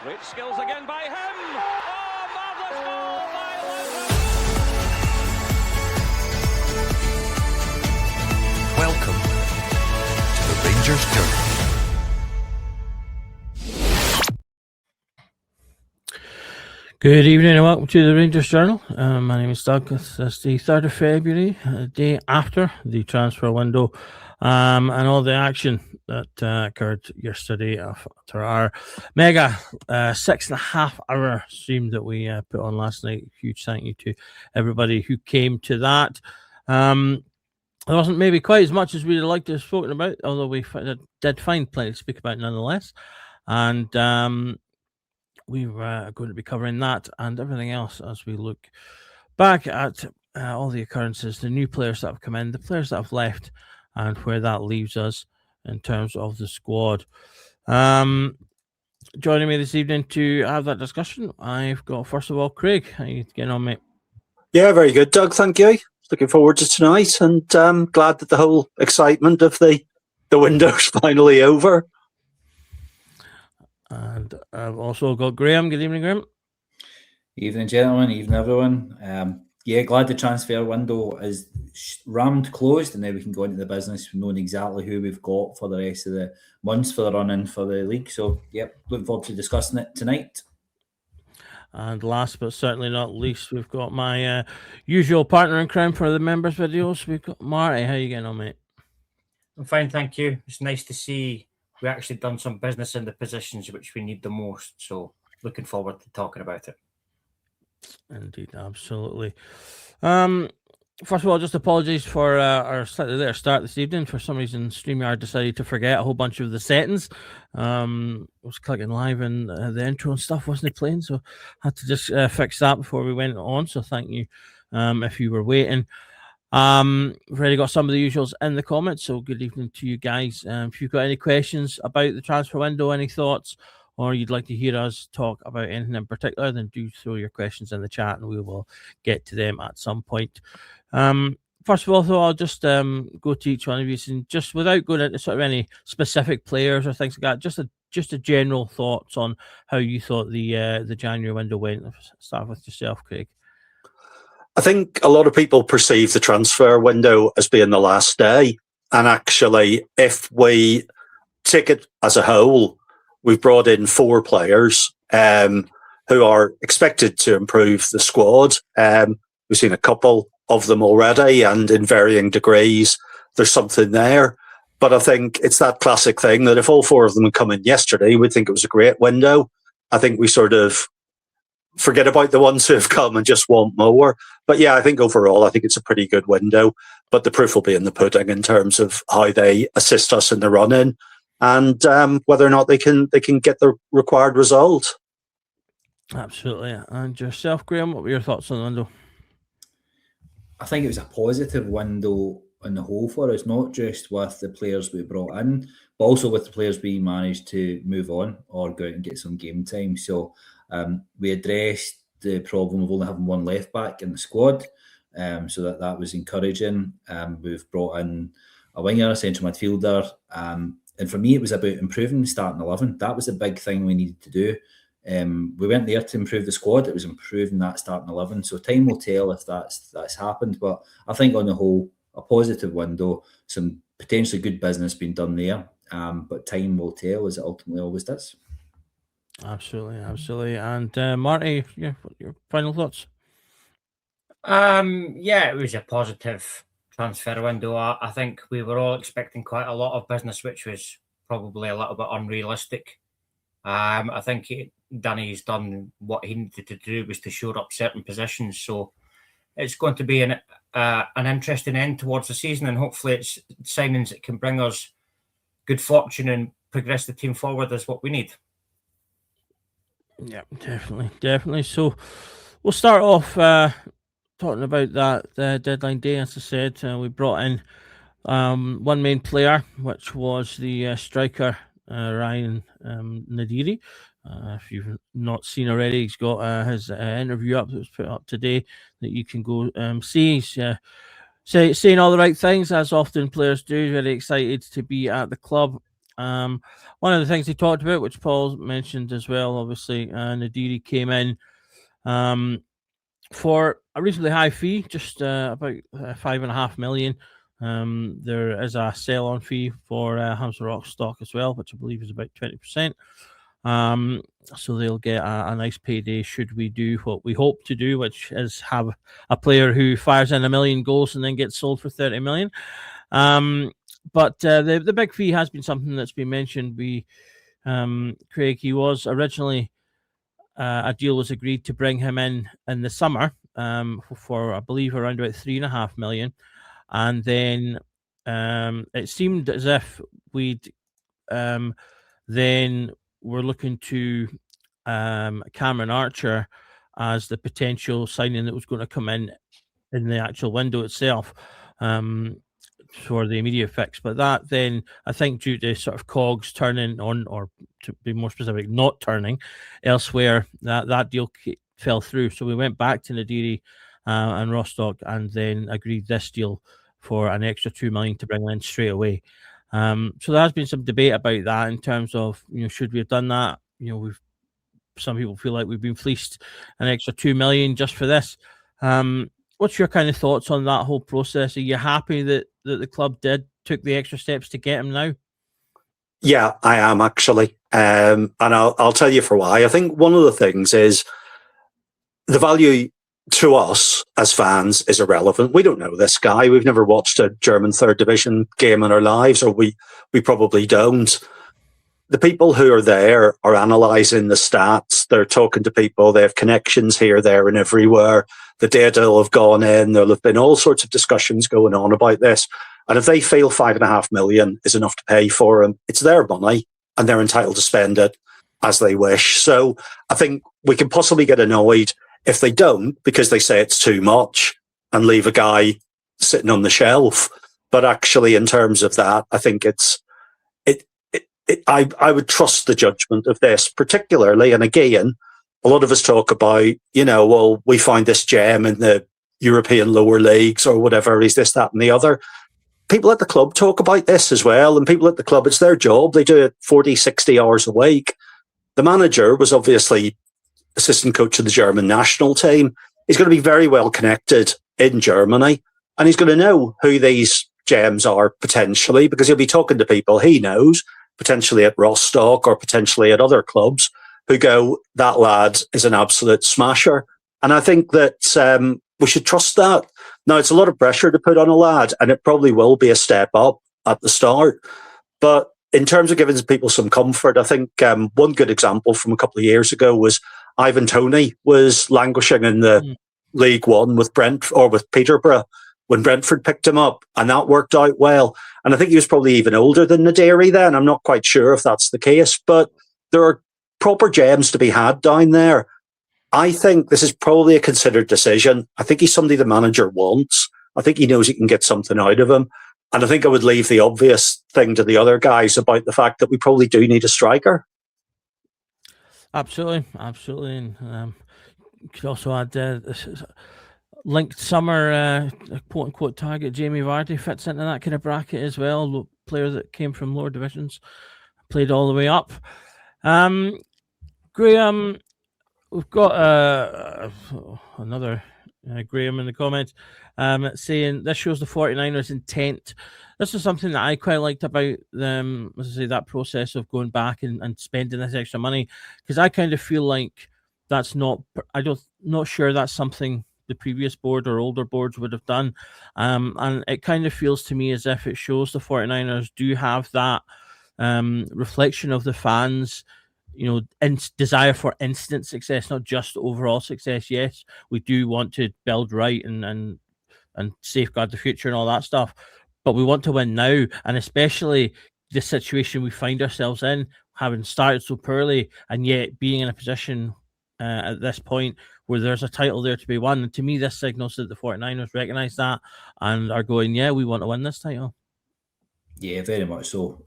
Great skills again by him. Oh, marvellous goal by Lewis. Welcome to the Rangers Journey. Good evening and welcome to the Rangers Journal. My name is Doug. It's the 3rd of February, the day after the transfer window, and all the action that occurred yesterday after our mega 6.5 hour stream that we put on last night. Huge thank you to everybody who came to that. There wasn't maybe quite as much as we'd like to have spoken about, although we did find plenty to speak about nonetheless. And we were going to be covering that and everything else as we look back at all the occurrences, the new players that have come in, the players that have left, and where that leaves us in terms of the squad. Joining me this evening to have that discussion, I've got, first of all, Craig. How you getting on, mate? Yeah, very good, Doug. Thank you. Looking forward to tonight, and glad that the whole excitement of the window's finally over. And I've also got Graeme. Good evening, Graeme. Evening, gentlemen. Evening, everyone. Glad the transfer window is rammed closed, and now we can go into the business knowing exactly who we've got for the rest of the months for the run-in for the league. So, looking forward to discussing it tonight. And last but certainly not least, we've got my usual partner in crime for the members videos. We've got Marty. How you getting on, mate? I'm fine, thank you. It's nice to see we actually done some business in the positions which we need the most. So looking forward to talking about it. Indeed, absolutely. First of all, just apologies for our slightly later start this evening. For some reason, StreamYard decided to forget a whole bunch of the settings. I was clicking live and the intro and stuff wasn't playing, so I had to just fix that before we went on. So thank you if you were waiting. We've already got some of the usuals in the comments, so good evening to you guys. If you've got any questions about the transfer window, any thoughts, or you'd like to hear us talk about anything in particular, then do throw your questions in the chat and we will get to them at some point. First of all, though, I'll just go to each one of you and just without going into sort of any specific players or things like that, just a general thoughts on how you thought the January window went. I'll start with yourself, Craig. I think a lot of people perceive the transfer window as being the last day. And actually, if we take it as a whole, we've brought in 4 players who are expected to improve the squad. We've seen a couple of them already, and in varying degrees, there's something there. But I think it's that classic thing that if all 4 of them had come in yesterday, we'd think it was a great window. I think we sort of forget about the ones who have come and just want more. But yeah, I think overall, I think it's a pretty good window. But the proof will be in the pudding in terms of how they assist us in the run-in and whether or not they can get the required result. Absolutely. And yourself, Graeme, what were your thoughts on the window? I think it was a positive window on the whole for us, not just with the players we brought in, but also with the players we managed to move on or go out and get some game time. So we addressed the problem of only having one left back in the squad, so that was encouraging. We've brought in a winger, a central midfielder, and for me, it was about improving the starting 11. That was the big thing we needed to do. We weren't there to improve the squad; it was improving that starting 11. So time will tell if that's happened. But I think on the whole, a positive window, some potentially good business being done there. But time will tell, as it ultimately always does. Absolutely. And Marty, your final thoughts? It was a positive transfer window. I think we were all expecting quite a lot of business, which was probably a little bit unrealistic. I think Danny's done what he needed to do, was to shore up certain positions. So it's going to be an interesting end towards the season, and hopefully it's signings that can bring us good fortune and progress the team forward is what we need. Yeah, definitely. So we'll start off talking about that deadline day. As I said, we brought in one main player, which was the striker Ryan Nadiri. If you've not seen already, he's got his interview up that was put up today that you can go see. He's saying all the right things, as often players do. Very excited to be at the club. One of the things he talked about, which Paul mentioned as well, obviously, Nadiri came in for a reasonably high fee, just about 5.5 million. There is a sell-on fee for Hamza Rock stock as well, which I believe is about 20%. So they'll get a nice payday should we do what we hope to do, which is have a player who fires in 1 million goals and then gets sold for 30 million. But the big fee has been something that's been mentioned. Craig, he was originally a deal was agreed to bring him in the summer for I believe around about 3.5 million, and then it seemed as if we'd then we're looking to Cameron Archer as the potential signing that was going to come in the actual window itself for the immediate fix. But that then, I think, due to sort of cogs turning on, or to be more specific, not turning elsewhere, that deal fell through. So we went back to Nadiri and Rostock and then agreed this deal for an extra 2 million to bring in straight away. So there has been some debate about that in terms of, should we have done that? Some people feel like we've been fleeced an extra 2 million just for this. What's your kind of thoughts on that whole process? Are you happy that the club took the extra steps to get him now? Yeah, I am actually. And I'll tell you for why. I think one of the things is the value to us as fans is irrelevant. We don't know this guy. We've never watched a German third division game in our lives, or we probably don't. The people who are there are analysing the stats. They're talking to people. They have connections here, there and everywhere. The data will have gone in. There'll have been all sorts of discussions going on about this. And if they feel 5.5 million is enough to pay for him, it's their money and they're entitled to spend it as they wish. So I think we can possibly get annoyed if they don't, because they say it's too much and leave a guy sitting on the shelf. But actually, in terms of that, I think I would trust the judgment of this, particularly. And again, a lot of us talk about, well, we find this gem in the European lower leagues or whatever, is this, that, and the other. People at the club talk about this as well. And people at the club, it's their job. They do it 40, 60 hours a week. The manager was obviously assistant coach of the German national team. He's going to be very well connected in Germany, and he's going to know who these gems are potentially, because he'll be talking to people he knows, potentially at Rostock or potentially at other clubs, who go, that lad is an absolute smasher. And I think that we should trust that. Now, it's a lot of pressure to put on a lad, and it probably will be a step up at the start. But in terms of giving people some comfort, I think one good example from a couple of years ago was Ivan Toney was languishing in the League One with with Peterborough when Brentford picked him up, and that worked out well. And I think he was probably even older than Nadiri then. I'm not quite sure if that's the case, but there are proper gems to be had down there. I think this is probably a considered decision. I think he's somebody the manager wants. I think he knows he can get something out of him. And I think I would leave the obvious thing to the other guys about the fact that we probably do need a striker. Absolutely. And you could also add linked summer quote unquote target. Jamie Vardy fits into that kind of bracket as well. Player that came from lower divisions, played all the way up. Graeme, we've got another Graeme in the comments saying this shows the 49ers intent. This is something that I quite liked about them, as I say, that process of going back and spending this extra money, because I kind of feel like that's not sure that's something the previous board or older boards would have done. And it kind of feels to me as if it shows the 49ers do have that reflection of the fans, desire for instant success, not just overall success. Yes, we do want to build right and safeguard the future and all that stuff, but we want to win now. And especially the situation we find ourselves in, having started so poorly and yet being in a position at this point where there's a title there to be won. And to me, this signals that the 49ers recognise that and are going, yeah, we want to win this title. Yeah, very much so.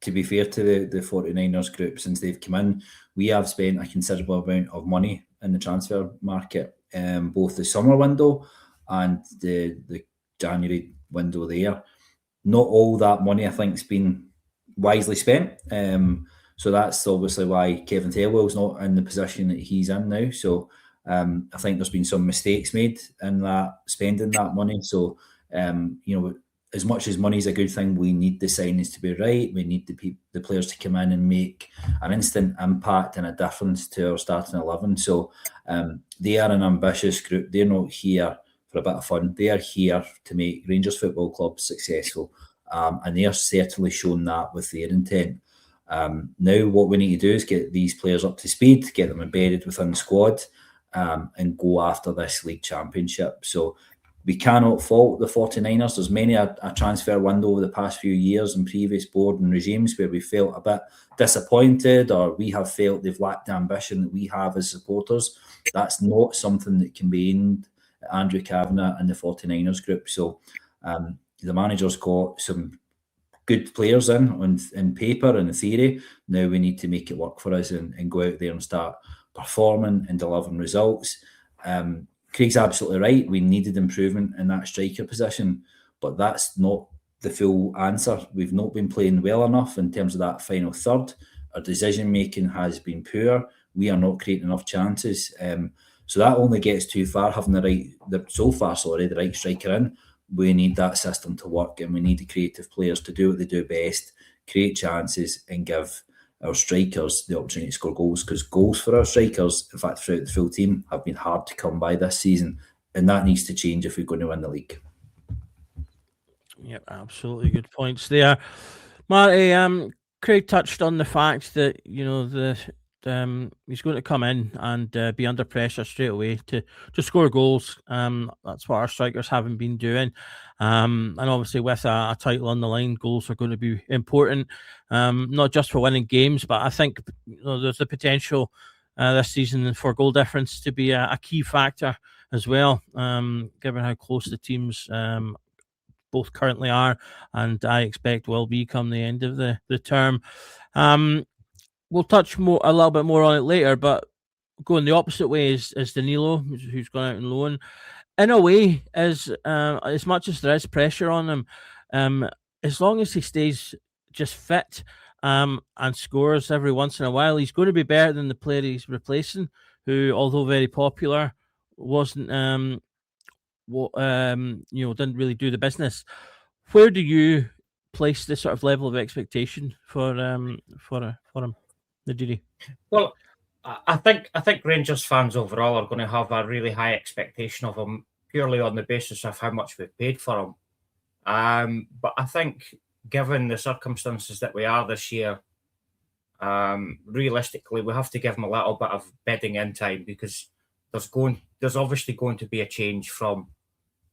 To be fair to the 49ers group, since they've come in, we have spent a considerable amount of money in the transfer market, both the summer window and the January window there. Not all that money, I think, has been wisely spent. So that's obviously why Kevin Thelwell's not in the position that he's in now. So I think there's been some mistakes made in that spending that money. So as much as money is a good thing, we need the signings to be right. We need the players to come in and make an instant impact and a difference to our starting 11. So they are an ambitious group. They're not here for a bit of fun. They are here to make Rangers Football Club successful. And they are certainly shown that with their intent. Now what we need to do is get these players up to speed, get them embedded within the squad, and go after this league championship. So we cannot fault the 49ers. There's many a transfer window over the past few years in previous board and regimes where we felt a bit disappointed, or we have felt they've lacked the ambition that we have as supporters. That's not something that can be aimed at Andrew Kavanagh and the 49ers group. So the manager's got some good players in paper and in theory. Now we need to make it work for us and go out there and start performing and delivering results. Craig's absolutely right. We needed improvement in that striker position, but that's not the full answer. We've not been playing well enough in terms of that final third. Our decision making has been poor. We are not creating enough chances. So that only gets too far having the right striker in. We need that system to work, and we need the creative players to do what they do best, create chances and give our strikers the opportunity to score goals, because goals for our strikers, in fact throughout the full team, have been hard to come by this season, and that needs to change if we're going to win the league. Yep, absolutely good points there, Marty. Craig touched on the fact that he's going to come in and be under pressure straight away to score goals. That's what our strikers haven't been doing. And obviously with a title on the line, goals are going to be important, not just for winning games, but I think there's the potential this season for goal difference to be a key factor as well, given how close the teams both currently are, and I expect will be come the end of the term. We'll touch a little bit more on it later, but going the opposite way is Danilo, who's gone out on loan. In a way, as much as there is pressure on him, as long as he stays just fit and scores every once in a while, he's going to be better than the player he's replacing, who, although very popular, wasn't didn't really do the business. Where do you place this sort of level of expectation for him? Well, I think Rangers fans overall are going to have a really high expectation of him purely on the basis of how much we've paid for him. But I think, given the circumstances that we are this year, realistically, we have to give him a little bit of bedding in time, because there's obviously going to be a change from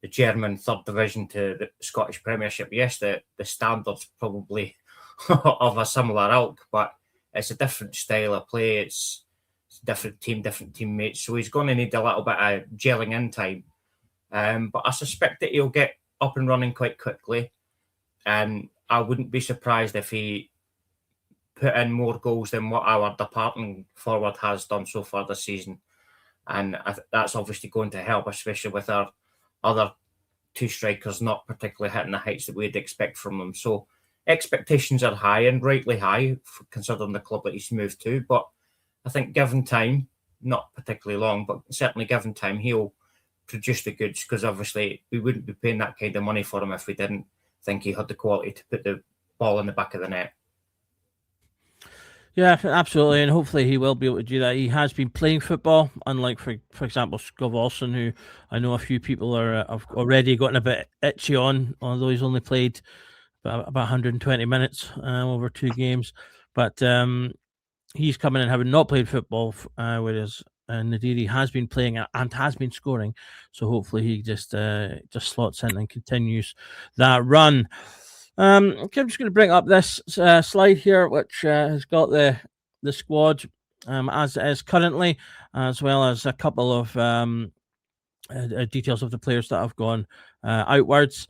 the German third division to the Scottish Premiership. Yes, the standards probably of a similar ilk, but it's a different style of play. It's a different team, different teammates. So he's going to need a little bit of gelling in time. But I suspect that he'll get up and running quite quickly. And I wouldn't be surprised if he put in more goals than what our departing forward has done so far this season. And that's obviously going to help, especially with our other two strikers not particularly hitting the heights that we'd expect from them. So expectations are high, and rightly high, considering the club that he's moved to. But I think given time, not particularly long, but certainly given time, he'll produce the goods, because obviously we wouldn't be paying that kind of money for him if we didn't think he had the quality to put the ball in the back of the net. Yeah, absolutely, and hopefully he will be able to do that. He has been playing football, unlike, for example, Skov Olsen, who I know a few people have already gotten a bit itchy on, although he's only played about 120 minutes over 2 games. But he's coming in having not played football, whereas Nadiri has been playing and has been scoring. So hopefully he just slots in and continues that run. Okay, I'm just going to bring up this slide here, which has got the squad as it is currently, as well as a couple of details of the players that have gone outwards,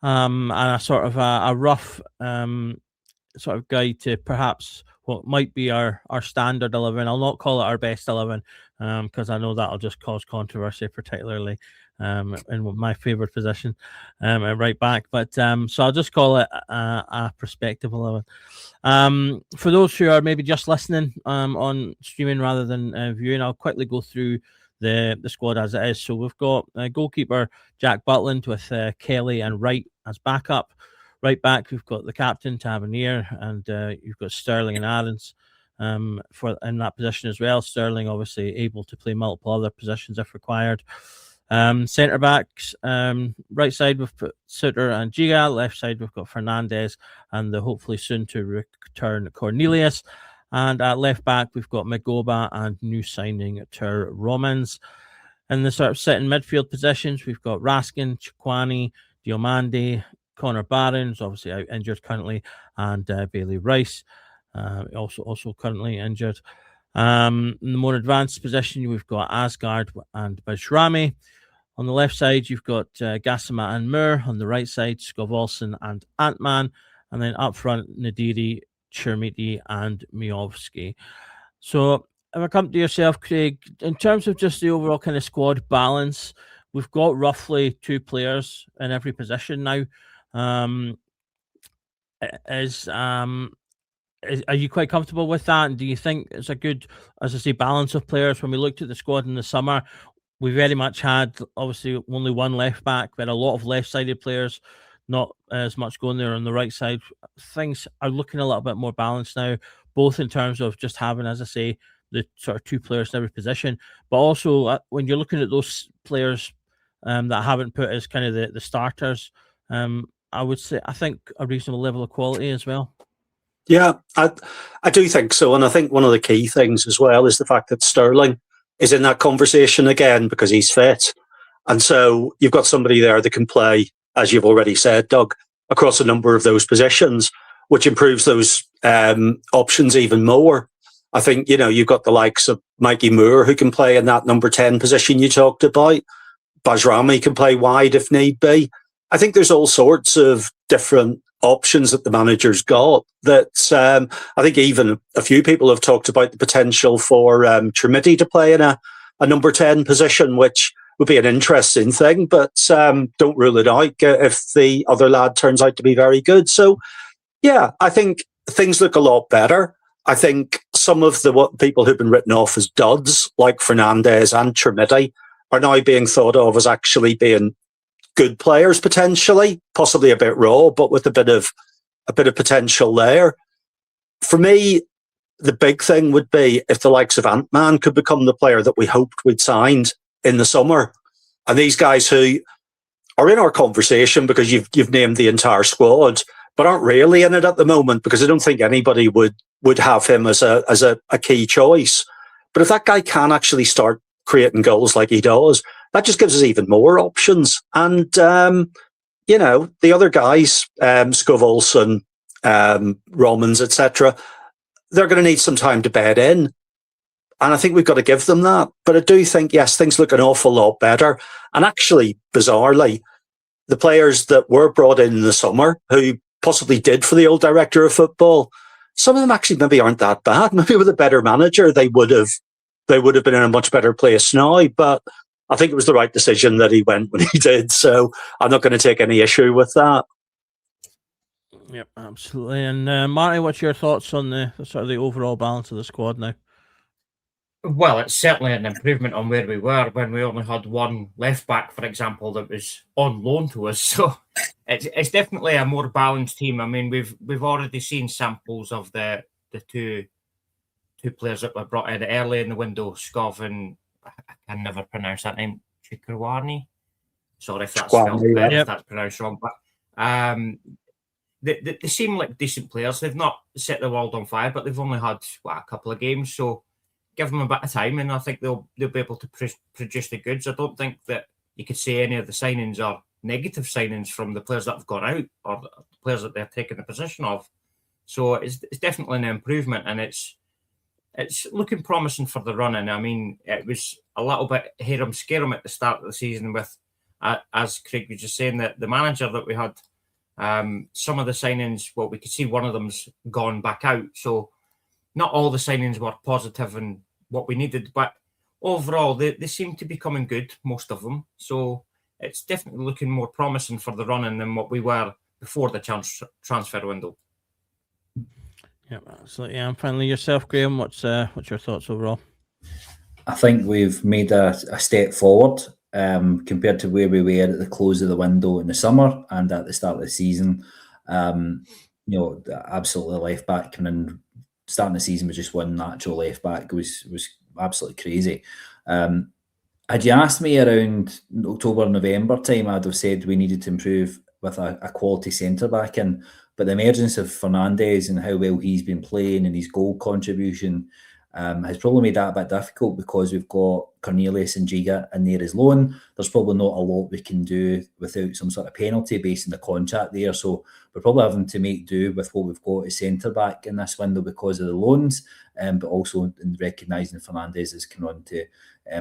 and a sort of a rough sort of guide to perhaps what might be our standard 11. I'll not call it our best 11 because I know that'll just cause controversy, particularly in my favourite position at right back. But so I'll just call it a prospective 11. For those who are maybe just listening on streaming rather than viewing, I'll quickly go through the squad as it is. So we've got goalkeeper Jack Butland with Kelly and Wright as backup. Right back, we've got the captain Tavernier, and you've got Sterling and Aarons for in that position as well. Sterling obviously able to play multiple other positions if required. Centre backs, right side we've put Suter and Giga. Left side we've got Fernandez and the hopefully soon to return Cornelius. And at left back we've got Magoba and new signing Tur Romans. In the sort of sitting midfield positions we've got Raskin, Chikwani, Diomande, Connor Barron's obviously out injured currently, and Bailey Rice also currently injured. In the more advanced position we've got Asgard and Bajrami. On the left side you've got Gassama and Moore. On the right side Skovolson and Antman, and then up front Nadiri, Chermiti and Miovski. So if I come to yourself, Craig, in terms of just the overall kind of squad balance, we've got roughly 2 players in every position now. Are you quite comfortable with that? And do you think it's a good, as I say, balance of players? When we looked at the squad in the summer, we very much had obviously only one left back. We had a lot of left-sided players, not as much going there on the right side. Things are looking a little bit more balanced now, both in terms of just having, as I say, the sort of 2 players in every position, but also when you're looking at those players that haven't put as kind of the starters, I would say I think a reasonable level of quality as well. Yeah, I do think so. And I think one of the key things as well is the fact that Sterling is in that conversation again because he's fit. And so you've got somebody there that can play, as you've already said, Doug, across a number of those positions, which improves those options even more. I think, you've got the likes of Mikey Moore who can play in that number 10 position you talked about. Bajrami can play wide if need be. I think there's all sorts of different options that the manager's got that I think even a few people have talked about the potential for Chermiti to play in a number 10 position, which would be an interesting thing, but don't rule it out if the other lad turns out to be very good. So, yeah, I think things look a lot better. I think some of the people who've been written off as duds, like Fernandez and Chermiti, are now being thought of as actually being good players potentially, possibly a bit raw, but with a bit of potential there. For me, the big thing would be if the likes of Ant-Man could become the player that we hoped we'd signed in the summer. And these guys who are in our conversation because you've named the entire squad, but aren't really in it at the moment because I don't think anybody would have him as a key choice. But if that guy can actually start creating goals like he does, that just gives us even more options. And, the other guys, Skov Olsen, Romans, etc., they're going to need some time to bed in. And I think we've got to give them that. But I do think, yes, things look an awful lot better. And actually, bizarrely, the players that were brought in the summer, who possibly did for the old director of football, some of them actually maybe aren't that bad. Maybe with a better manager, they would have been in a much better place now. But I think it was the right decision that he went when he did. So I'm not going to take any issue with that. Yep, absolutely. And Marty, what's your thoughts on the sort of the overall balance of the squad now? Well, it's certainly an improvement on where we were when we only had one left back, for example, that was on loan to us. So it's definitely a more balanced team. I mean, we've already seen samples of the two players that were brought in early in the window, Skov and I can never pronounce that name, Chikarwani. Sorry if that's spelled better, if that's pronounced wrong. But they seem like decent players. They've not set the world on fire, but they've only had a couple of games. So give them a bit of time, and I think they'll be able to produce the goods. I don't think that you could say any of the signings are negative signings from the players that have gone out or the players that they're taking the position of. So it's definitely an improvement, and it's looking promising for the running. I mean, it was a little bit harem-scarum at the start of the season with, as Craig was just saying, that the manager that we had Some of the signings, well, we could see one of them's gone back out. So not all the signings were positive and what we needed, but overall, they seem to be coming good, most of them. So it's definitely looking more promising for the running than what we were before the transfer window. Yeah, absolutely. And finally, yourself, Graeme, what's your thoughts overall? I think we've made a step forward compared to where we were at the close of the window in the summer and at the start of the season. Absolutely left back coming in, starting the season with just one natural left back was absolutely crazy. Had you asked me around October, November time, I'd have said we needed to improve with a quality centre back in. But the emergence of Fernandes and how well he's been playing and his goal contribution has probably made that a bit difficult because we've got Cornelius and Giga in there as loan. There's probably not a lot we can do without some sort of penalty based on the contract there. So we're probably having to make do with what we've got as centre back in this window because of the loans, but also in recognising Fernandes has come on to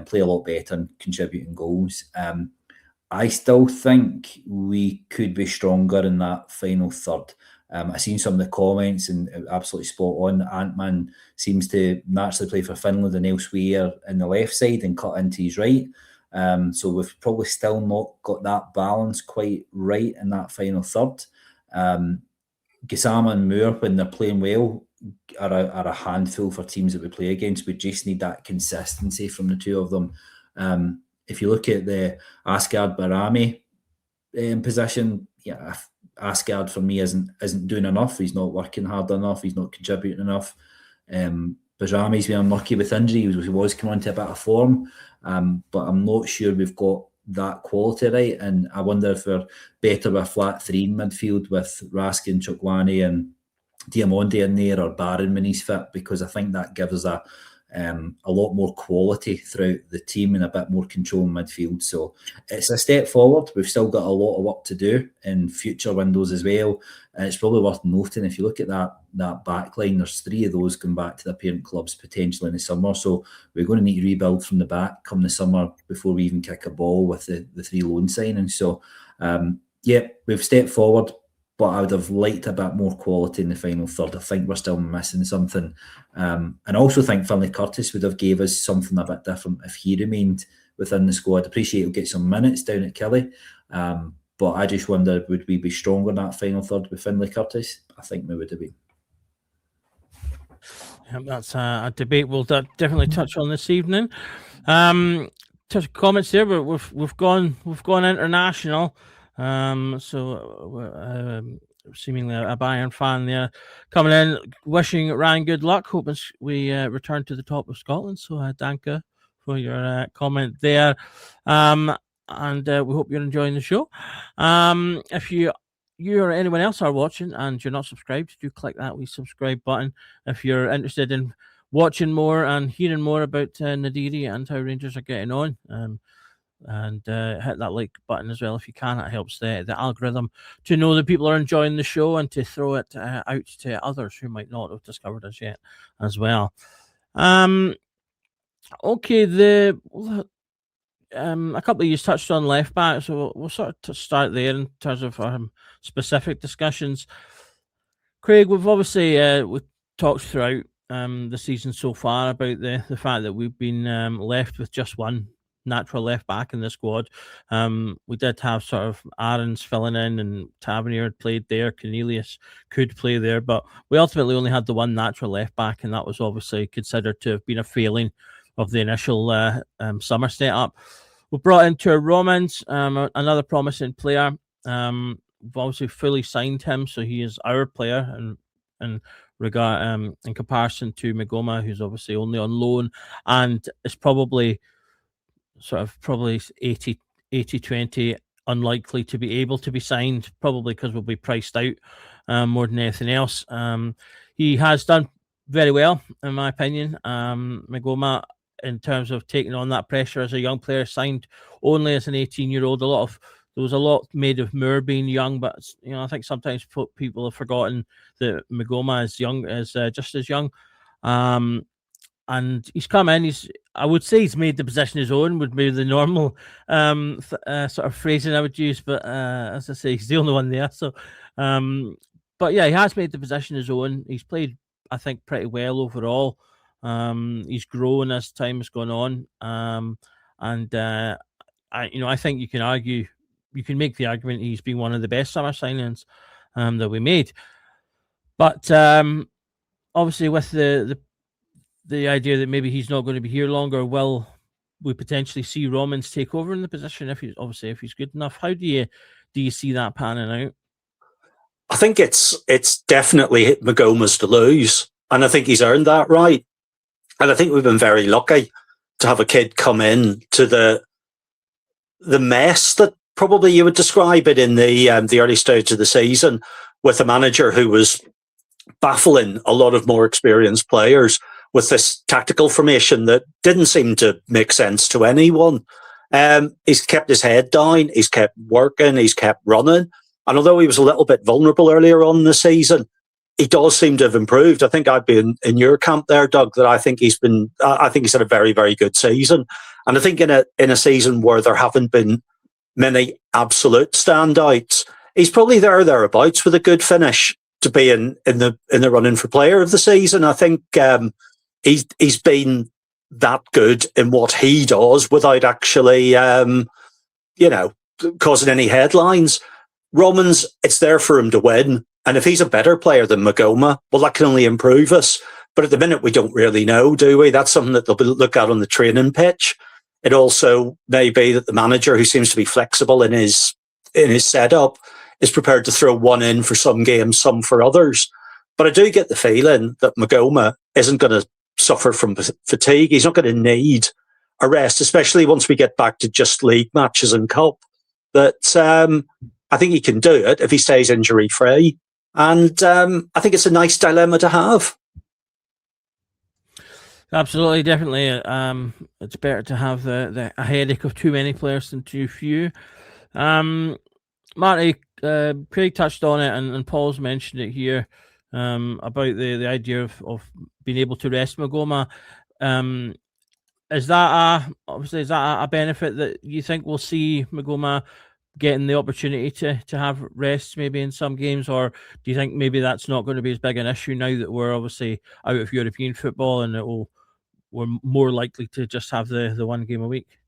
play a lot better and contributing goals. I still think we could be stronger in that final third. I've seen some of the comments and absolutely spot on. Ant-Man seems to naturally play for Finland and elsewhere in the left side and cut into his right. So we've probably still not got that balance quite right in that final third. Gassama and Moore, when they're playing well, are a handful for teams that we play against. We just need that consistency from the two of them. If you look at the Asgard-Barami position, Asgard for me isn't doing enough. He's not working hard enough. He's not contributing enough. Barami's been unlucky with injury. He was coming into a bit of form, but I'm not sure we've got that quality right. And I wonder if we're better with a flat three in midfield with Raskin, Chukwani and Diamondi in there, or Barron when he's fit, because I think that gives us a lot more quality throughout the team and a bit more control in midfield. So it's a step forward. We've still got a lot of work to do in future windows as well. And it's probably worth noting, if you look at that back line, there's 3 of those going back to their parent clubs potentially in the summer. So we're going to need to rebuild from the back come the summer before we even kick a ball with the 3 loan signings. So we've stepped forward, but I would have liked a bit more quality in the final third. I think we're still missing something. And I also think Finlay Curtis would have gave us something a bit different if he remained within the squad. I appreciate he'll get some minutes down at Kelly. But I just wonder, would we be stronger in that final third with Finlay Curtis? I think we would have been. Yeah, that's a debate we'll definitely touch on this evening. Touch comments there, but we've gone international. Seemingly a Bayern fan there coming in, wishing Ryan good luck, hoping we return to the top of Scotland. So danke for your comment there. And we hope you're enjoying the show. If you or anyone else are watching and you're not subscribed, do click that wee subscribe button. If you're interested in watching more and hearing more about Nadiri and how Rangers are getting on, and hit that like button as well if you can. It helps the algorithm to know that people are enjoying the show and to throw it out to others who might not have discovered us yet as well. Okay, a couple of you touched on left back, so we'll sort of start there in terms of specific discussions. Craig, we've obviously we talked throughout the season so far about the fact that we've been left with just one natural left back in the squad. We did have sort of Aarons filling in, and Tavernier played there. Cornelius could play there, but we ultimately only had the one natural left back, and that was obviously considered to have been a failing of the initial summer setup. We brought in Tur Romans, another promising player. We've obviously fully signed him, so he is our player in comparison to Magoma, who's obviously only on loan and is probably 80-20 unlikely to be able to be signed, probably because we'll be priced out more than anything else. He has done very well, in my opinion. Magoma, in terms of taking on that pressure as a young player, signed only as an 18-year-old. There was a lot made of Moore being young, but I think sometimes people have forgotten that Magoma is just as young. and he's come in. I would say he's made the position his own. Would be the normal sort of phrasing I would use, but as I say, he's the only one there. So, but yeah, he has made the position his own. He's played, I think, pretty well overall. He's grown as time has gone on, and I think you can make the argument he's been one of the best summer signings that we made. But obviously, with the idea that maybe he's not going to be here longer, will we potentially see Romans take over in the position if he's good enough? How do you see that panning out? I think it's definitely hit Magoma's to lose, and I think he's earned that right. And I think we've been very lucky to have a kid come in to the mess that probably you would describe it in the early stage of the season, with a manager who was baffling a lot of more experienced players with this tactical formation that didn't seem to make sense to anyone. He's kept his head down, he's kept working, he's kept running. And although he was a little bit vulnerable earlier on in the season, he does seem to have improved. I think I'd be in your camp there, Doug, that I think he's had a very, very good season. And I think in a season where there haven't been many absolute standouts, he's probably thereabouts with a good finish to be in the running for player of the season. I think he's been that good in what he does without actually causing any headlines. Romans, it's there for him to win. And if he's a better player than Magoma, well, that can only improve us. But at the minute, we don't really know, do we? That's something that they'll look at on the training pitch. It also may be that the manager, who seems to be flexible in his setup, is prepared to throw one in for some games, some for others. But I do get the feeling that Magoma isn't going to suffer from fatigue. He's not going to need a rest, especially once we get back to just league matches and cup. That I think he can do it if he stays injury-free. And I think it's a nice dilemma to have. Absolutely, definitely. It's better to have a headache of too many players than too few. Marty, Craig touched on it, and Paul's mentioned it here about the idea of being able to rest Magoma. Is that a benefit that you think we'll see Magoma getting the opportunity to have rests maybe in some games, or do you think maybe that's not going to be as big an issue now that we're obviously out of European football and we're more likely to just have the one game a week?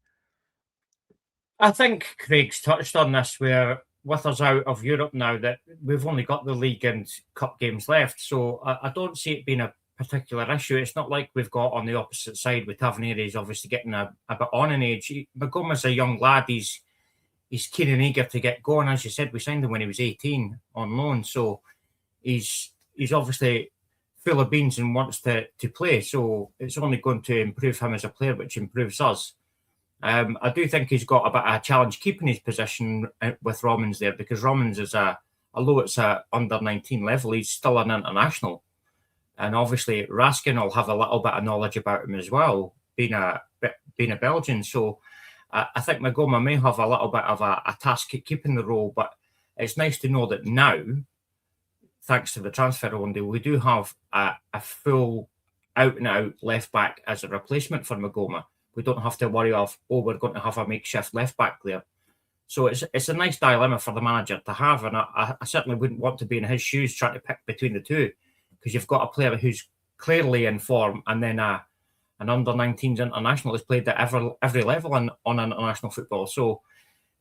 I think Craig's touched on this, where with us out of Europe now, that we've only got the league and cup games left, so I don't see it being a particular issue. It's not like we've got on the opposite side with Tavernieri's obviously getting a bit on in age. Magoma's a young lad. He's keen and eager to get going. As you said, we signed him when he was 18 on loan. So he's obviously full of beans and wants to play. So it's only going to improve him as a player, which improves us. I do think he's got a bit of a challenge keeping his position with Romans there, because Romans is although it's a under 19 level, he's still an international. And obviously Raskin will have a little bit of knowledge about him as well, being a Belgian. So I think Magoma may have a little bit of a task at keeping the role, but it's nice to know that now, thanks to the transfer window, we do have a full out-and-out left-back as a replacement for Magoma. We don't have to worry we're going to have a makeshift left-back there. So it's a nice dilemma for the manager to have, and I certainly wouldn't want to be in his shoes trying to pick between the two, because you've got a player who's clearly in form, and then an under-19s international has played at every level on international football. So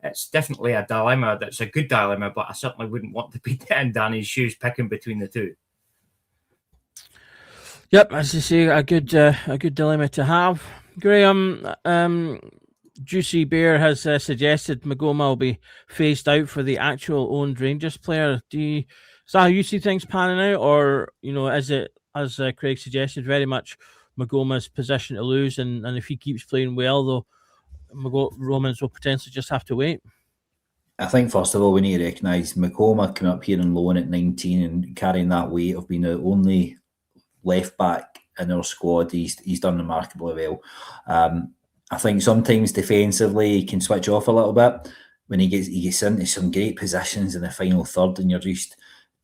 it's definitely a dilemma that's a good dilemma, but I certainly wouldn't want to be in Danny's shoes picking between the two. Yep, as you say, a good dilemma to have. Graeme, Juicy Bear has suggested Magoma will be phased out for the actual owned Rangers player. Is that how you see things panning out, or is it, as Craig suggested, very much Magoma's position to lose, and if he keeps playing well, though, Romans will potentially just have to wait? I think first of all we need to recognise Magoma coming up here on loan at 19 and carrying that weight of being the only left back in our squad. He's done remarkably well. I think sometimes defensively he can switch off a little bit when he gets into some great positions in the final third, and you're just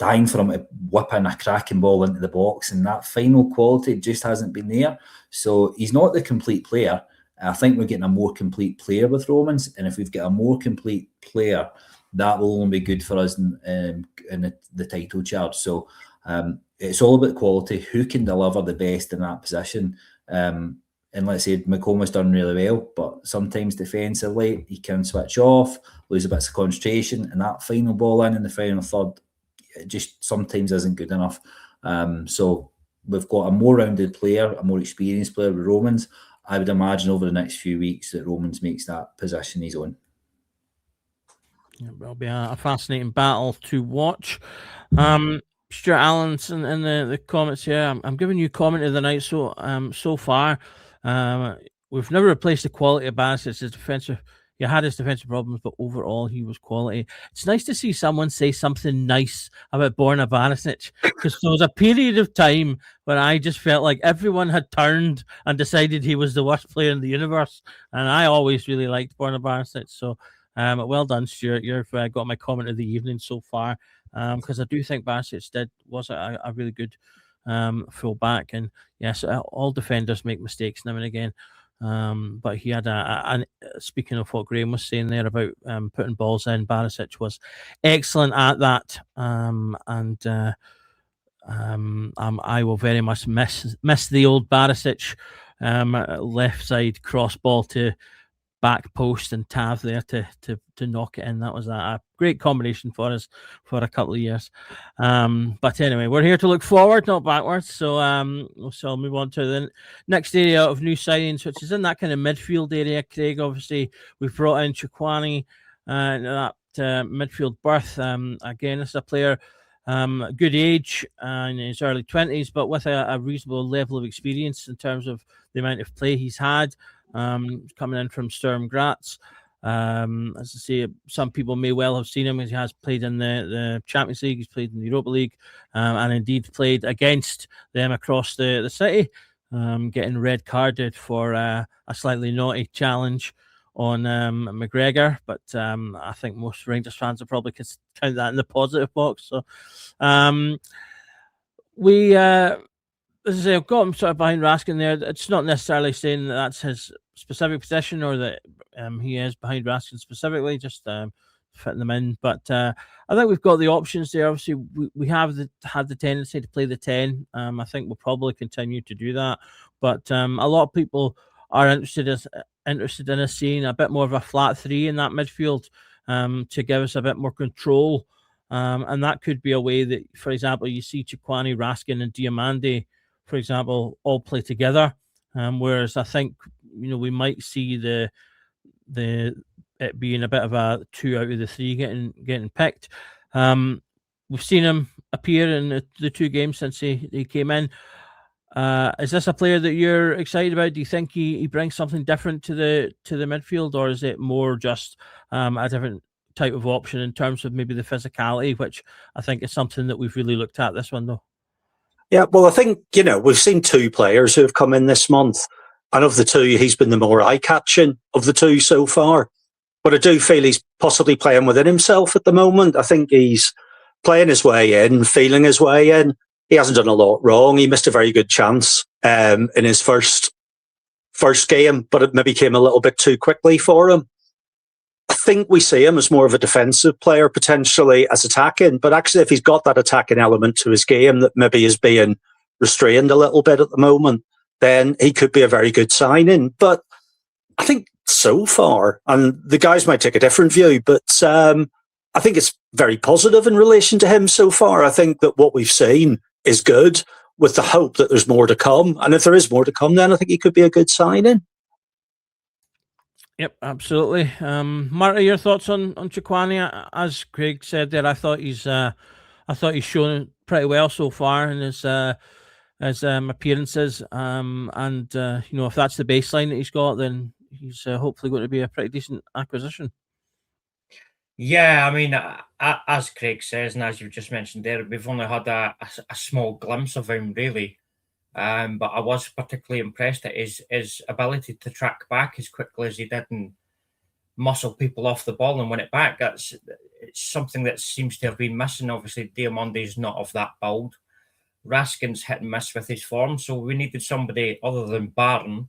dying for him to whip in a cracking ball into the box, and that final quality just hasn't been there. So he's not the complete player. I think we're getting a more complete player with Romans, and if we've got a more complete player, that will only be good for us in the title charge. So it's all about quality, who can deliver the best in that position. And let's say McComa's done really well, but sometimes defensively he can switch off, lose a bit of concentration, and that final ball in the final third, it just sometimes isn't good enough. So we've got a more rounded player, a more experienced player with Romans. I would imagine over the next few weeks that Romans makes that position his own. Yeah, it'll be a fascinating battle to watch. Stuart Allen's in the comments here. I'm giving you comment of the night so far. We've never replaced the quality of Barisic. His defensive, he had his defensive problems, but overall he was quality. It's nice to see someone say something nice about Borna Barisic, because there was a period of time when I just felt like everyone had turned and decided he was the worst player in the universe, and I always really liked Borna Barisic. So well done, Stuart. You've got my comment of the evening so far, because I do think Barisic was a really good full back. And yes, all defenders make mistakes now and again. But he had speaking of what Graeme was saying there about putting balls in, Barisic was excellent at that. I will very much miss the old Barisic left side cross ball to back post and Tav there to knock it in. That was a great combination for us for a couple of years. But anyway, we're here to look forward, not backwards. So I'll move on to the next area of new signings, which is in that kind of midfield area. Craig, obviously, we've brought in Chukwani into that midfield berth. Again, this is a player good age in his early 20s, but with a reasonable level of experience in terms of the amount of play he's had. Coming in from Sturm Graz. As I say, some people may well have seen him as he has played in the Champions League, he's played in the Europa League, and indeed played against them across the city, getting red carded for a slightly naughty challenge on McGregor. But I think most Rangers fans will probably count that in the positive box. So as I say, I've got him sort of behind Raskin there. It's not necessarily saying that that's his specific position or that he is behind Raskin specifically, just fitting them in. But I think we've got the options there. Obviously, we have had the tendency to play the 10. I think we'll probably continue to do that. But a lot of people are interested in us seeing a bit more of a flat 3 in that midfield to give us a bit more control. And that could be a way that, for example, you see Chukwani, Raskin, and Diamande, for example, all play together. Whereas I think we might see it being a bit of a 2 out of the 3 getting picked. We've seen him appear in the 2 games since he came in. Is this a player that you're excited about? Do you think he brings something different to the midfield, or is it more just a different type of option in terms of maybe the physicality, which I think is something that we've really looked at this window? Yeah, well, I think, we've seen 2 players who have come in this month. And of the 2, he's been the more eye-catching of the 2 so far. But I do feel he's possibly playing within himself at the moment. I think he's playing his way in, feeling his way in. He hasn't done a lot wrong. He missed a very good chance in his first game, but it maybe came a little bit too quickly for him. I think we see him as more of a defensive player, potentially as attacking. But actually, if he's got that attacking element to his game that maybe is being restrained a little bit at the moment, then he could be a very good signing. But I think so far, and the guys might take a different view, but I think it's very positive in relation to him so far. I think that what we've seen is good, with the hope that there's more to come. And if there is more to come, then I think he could be a good signing. Yep, absolutely. Marty, your thoughts on Chukwani? As Craig said there, I thought he's shown pretty well so far in his appearances. If that's the baseline that he's got, then he's hopefully going to be a pretty decent acquisition. Yeah, I mean, as Craig says, and as you've just mentioned there, we've only had a small glimpse of him, really. But I was particularly impressed at his ability to track back as quickly as he did. And muscle people off the ball and win it back. It's something that seems to have been missing. Obviously, Diamonde's not of that build. Raskin's hit and miss with his form, so we needed somebody other than Barton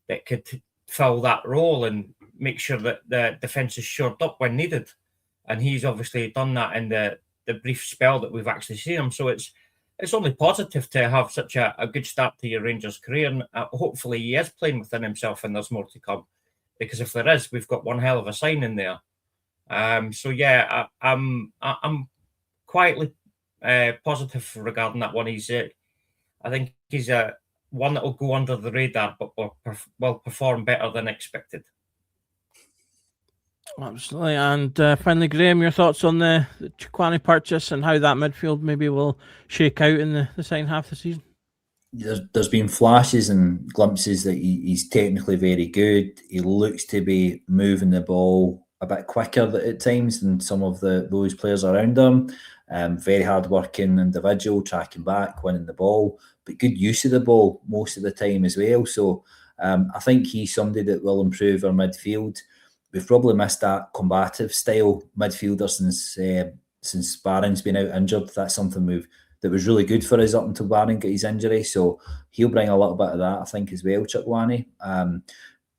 that could fill that role and make sure that the defence is shored up when needed. And he's obviously done that in the brief spell that we've actually seen him. So it's only positive to have such a good start to your Rangers career. And hopefully he is playing within himself and there's more to come. Because if there is, we've got one hell of a sign in there. So yeah, I'm quietly positive regarding that one. I think he's one that will go under the radar, but will perform better than expected. Absolutely. And finally, Graeme, your thoughts on the Choukwani purchase and how that midfield maybe will shake out in the second half of the season? There's been flashes and glimpses that he's technically very good. He looks to be moving the ball a bit quicker at times than some of those players around him. Very hard-working individual, tracking back, winning the ball, but good use of the ball most of the time as well. So I think he's somebody that will improve our midfield. We've probably missed that combative style midfielder since Barron's been out injured. That's something that was really good for us up until Barron got his injury. So he'll bring a little bit of that, I think, as well, Choukwani.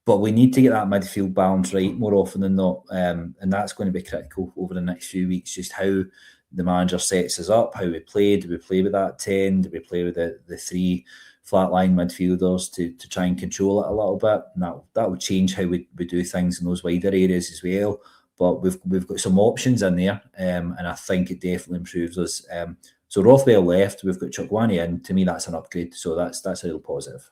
But we need to get that midfield balance right more often than not. And that's going to be critical over the next few weeks, just how the manager sets us up, how we play. Do we play with that 10? Do we play with the three flatline midfielders to try and control it a little bit? And that will change how we do things in those wider areas as well. But we've got some options in there, and I think it definitely improves us. So Rothwell left, we've got Choukwani in. To me, that's an upgrade. So that's a real positive.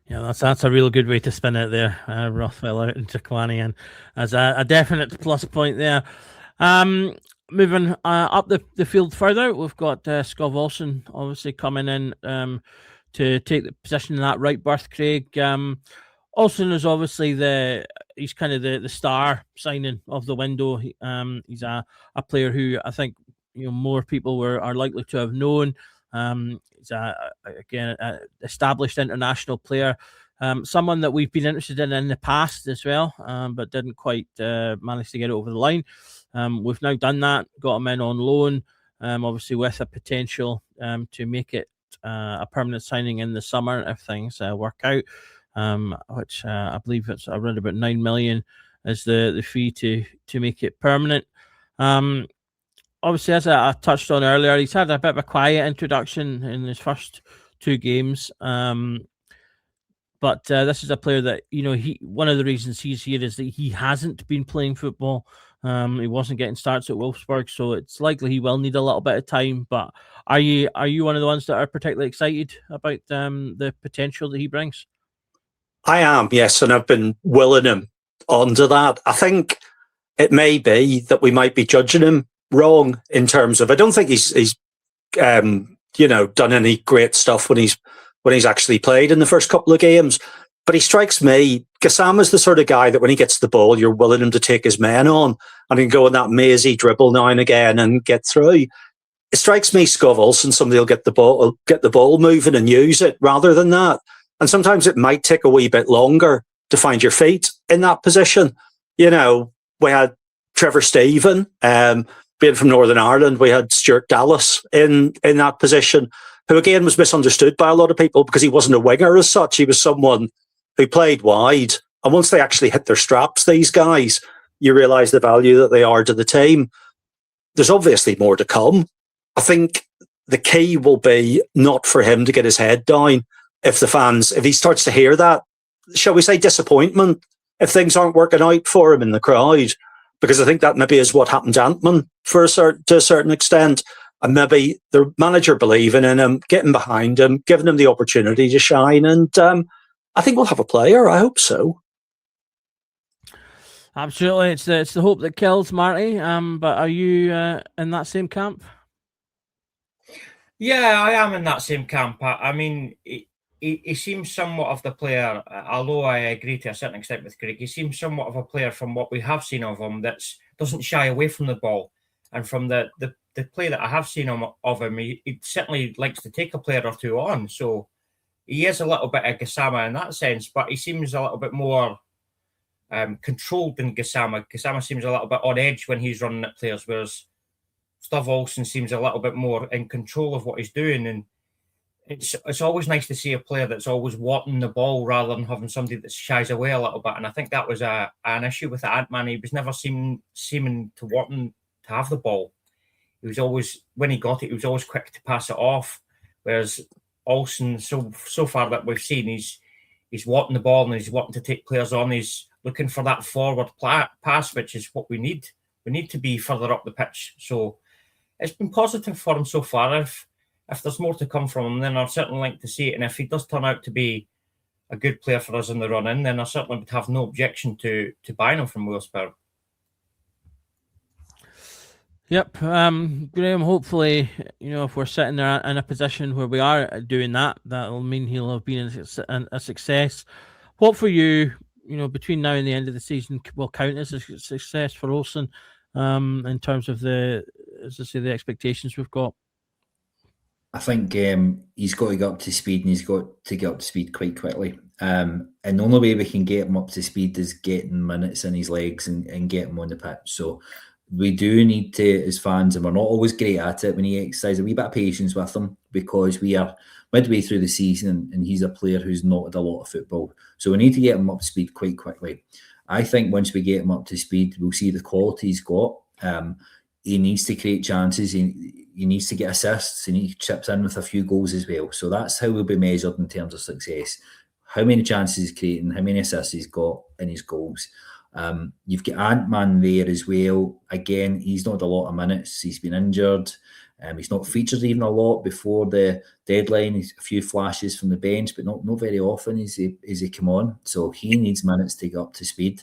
Yeah, that's a real good way to spin it there. Rothwell out and Choukwani in as a definite plus point there. Moving up the field further, we've got Scott Olsen obviously coming in to take the position in that right berth, Craig. Olsen is obviously he's kind of the star signing of the window. He's a player who I think more people are likely to have known. He's again an established international player, someone that we've been interested in the past as well, but didn't quite manage to get it over the line. We've now done that, got him in on loan, obviously with a potential to make it a permanent signing in the summer if things work out, which I believe it's around about 9 million is the fee to make it permanent. Obviously, as I touched on earlier, he's had a bit of a quiet introduction in his first two games. But this is a player that, one of the reasons he's here is that he hasn't been playing football. He wasn't getting starts at Wolfsburg, so it's likely he will need a little bit of time. But are you one of the ones that are particularly excited about the potential that he brings? I am, yes, and I've been willing him onto that. I think it may be that we might be judging him wrong in terms of, I don't think he's done any great stuff when he's actually played in the first couple of games. But he strikes me, Gassama's the sort of guy that when he gets the ball, you're willing him to take his men on and he can go in that mazy dribble now and again and get through. It strikes me, Scott Olsen, somebody will get the ball moving and use it rather than that. And sometimes it might take a wee bit longer to find your feet in that position. We had Trevor Stephen, being from Northern Ireland, we had Stuart Dallas in that position, who again was misunderstood by a lot of people because he wasn't a winger as such. He was someone who played wide. And once they actually hit their straps, these guys, you realise the value that they are to the team. There's obviously more to come. I think the key will be not for him to get his head down if he starts to hear that, shall we say, disappointment, if things aren't working out for him in the crowd. Because I think that maybe is what happened to Antman to a certain extent. And maybe the manager believing in him, getting behind him, giving him the opportunity to shine. And I think we'll have a player. I hope so. Absolutely. It's the hope that kills, Marty. But are you in that same camp? Yeah, I am in that same camp. I mean, he seems somewhat of the player, although I agree to a certain extent with Craig, he seems somewhat of a player from what we have seen of him that doesn't shy away from the ball. And from the play that I have seen of him, he certainly likes to take a player or two on. So he is a little bit of Gassama in that sense, but he seems a little bit more controlled than Gassama. Gassama seems a little bit on edge when he's running at players, whereas Steve Olsen seems a little bit more in control of what he's doing. And it's always nice to see a player that's always wanting the ball rather than having somebody that shies away a little bit. And I think that was an issue with Ant-Man. He was never seeming to wanting to have the ball. He was always, when he got it, he was always quick to pass it off. Whereas Olsen, so far that we've seen, he's wanting the ball and he's wanting to take players on. He's looking for that forward pass, which is what we need. We need to be further up the pitch. So it's been positive for him so far. If there's more to come from him, then I'd certainly like to see it. And if he does turn out to be a good player for us in the run-in, then I certainly would have no objection to buying him from Willsburg. Yep, Graeme, hopefully, if we're sitting there in a position where we are doing that, that'll mean he'll have been a success. What for you, between now and the end of the season will count as a success for Olsen in terms of the expectations we've got? I think he's got to get up to speed, and he's got to get up to speed quite quickly. And the only way we can get him up to speed is getting minutes in his legs and get him on the pitch. So we do need to, as fans, and we're not always great at it, we need to exercise a wee bit of patience with him, because we are midway through the season and he's a player who's not had a lot of football. So we need to get him up to speed quite quickly. I think once we get him up to speed, we'll see the quality he's got. He needs to create chances. He needs to get assists, and he chips in with a few goals as well. So that's how we'll be measured in terms of success. How many chances he's creating, how many assists he's got in his goals. You've got Ant-Man there as well. Again, he's not had a lot of minutes. He's been injured. He's not featured even a lot before the deadline. He's a few flashes from the bench, but not very often is he come on. So he needs minutes to get up to speed.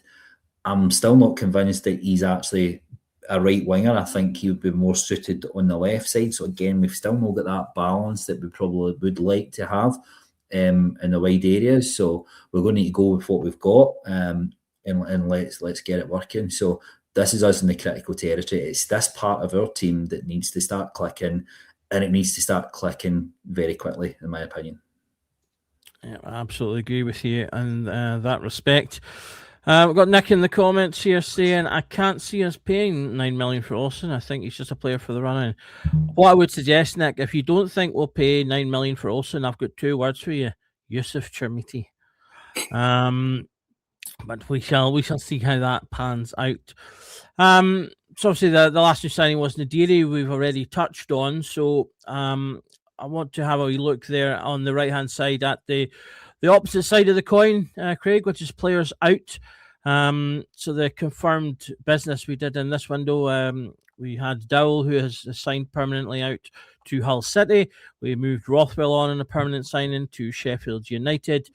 I'm still not convinced that he's actually a right winger. I think he would be more suited on the left side. So again, we've still not got that balance that we probably would like to have in the wide areas. So we're going to need to go with what we've got and let's get it working. So this is us in the critical territory. It's this part of our team that needs to start clicking, and it needs to start clicking very quickly, in my opinion. Yeah, I absolutely agree with you in that respect. We've got Nick in the comments here saying, I can't see us paying $9 million for Olsen. I think he's just a player for the run-in. What I would suggest, Nick, if you don't think we'll pay $9 million for Olsen, I've got two words for you: Yusuf Chermiti. But we shall see how that pans out. So obviously the last new signing was Nadiri, we've already touched on. So I want to have a wee look there on the right-hand side at the opposite side of the coin, Craig, which is players out. So the confirmed business we did in this window, we had Dowell, who has signed permanently out to Hull City. We moved Rothwell on in a permanent signing to Sheffield United.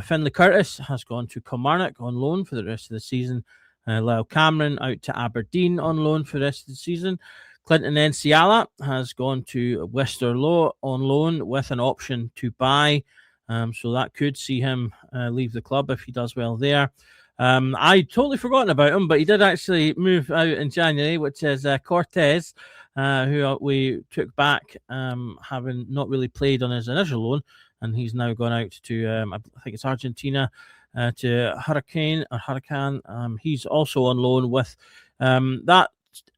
Finlay Curtis has gone to Kilmarnock on loan for the rest of the season. Lyle Cameron out to Aberdeen on loan for the rest of the season. Clinton Enciala has gone to Westerlo on loan with an option to buy. So that could see him leave the club if he does well there. I'd totally forgotten about him, but he did actually move out in January, which is Cortez, who we took back, having not really played on his initial loan. And he's now gone out to, I think it's Argentina, to Hurricane. He's also on loan with that.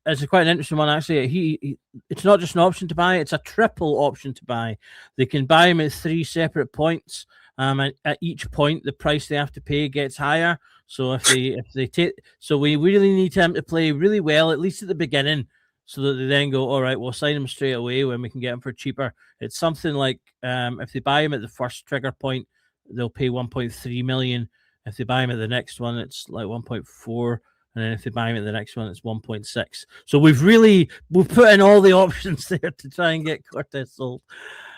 Is quite an interesting one, actually. It's not just an option to buy; it's a triple option to buy. They can buy him at 3 separate points. And at each point, the price they have to pay gets higher. So if they take, so we really need him to play really well, at least at the beginning, so that they then go, all right, we'll sign him straight away when we can get him for cheaper. It's something like if they buy him at the first trigger point, they'll pay 1.3 million. If they buy him at the next one, it's like 1.4. And then if they buy him at the next one, it's 1.6. So we've put in all the options there to try and get Cortez sold.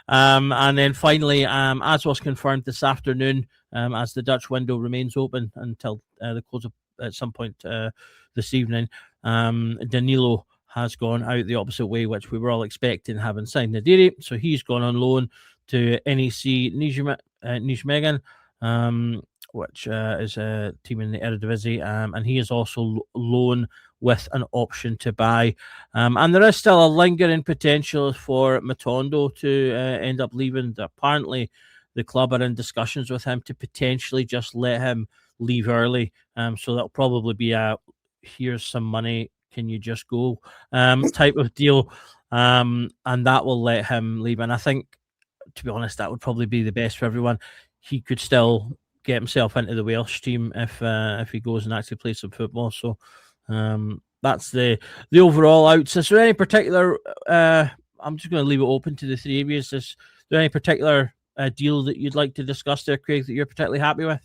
And then finally, as was confirmed this afternoon, as the Dutch window remains open until the close of at some point this evening, Danilo has gone out the opposite way, which we were all expecting, having signed Nadiri. So he's gone on loan to NEC Nijmegen, which is a team in the Eredivisie, and he is also loan with an option to buy. And there is still a lingering potential for Matondo to end up leaving. Apparently, the club are in discussions with him to potentially just let him leave early. So that'll probably be a here's some money, can you just go type of deal. And that will let him leave. And I think, to be honest, that would probably be the best for everyone. He could still get himself into the Welsh team if he goes and actually plays some football. So that's the overall outs. Is there any particular? I'm just going to leave it open to the three of you. Is there any particular deal that you'd like to discuss there, Craig, that you're particularly happy with?